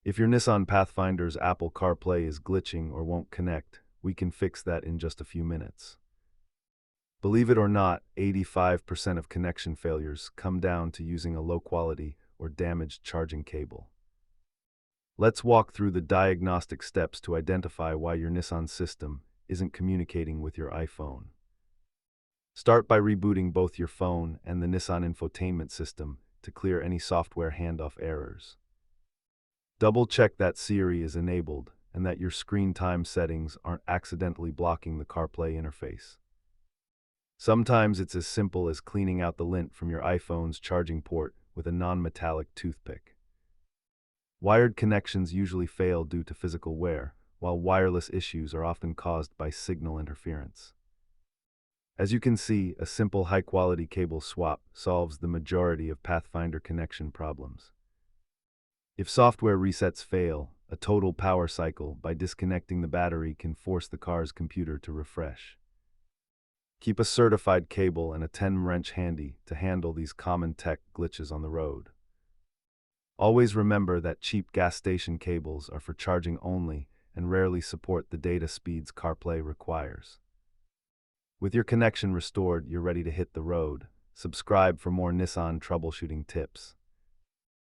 If your Nissan Pathfinder's Apple CarPlay is glitching or won't connect, we can fix that in just a few minutes. Believe it or not, 85% of connection failures come down to using a low-quality or damaged charging cable. Let's walk through the diagnostic steps to identify why your Nissan system isn't communicating with your iPhone. Start by rebooting both your phone and the Nissan infotainment system to clear any software handoff errors. Double-check that Siri is enabled and that your screen time settings aren't accidentally blocking the CarPlay interface. Sometimes it's as simple as cleaning out the lint from your iPhone's charging port with a non-metallic toothpick. Wired connections usually fail due to physical wear, while wireless issues are often caused by signal interference. As you can see, a simple high-quality cable swap solves the majority of Pathfinder connection problems. If software resets fail, a total power cycle by disconnecting the battery can force the car's computer to refresh. Keep a certified cable and a 10-wrench handy to handle these common tech glitches on the road. Always remember that cheap gas station cables are for charging only and rarely support the data speeds CarPlay requires. With your connection restored, you're ready to hit the road. Subscribe for more Nissan troubleshooting tips.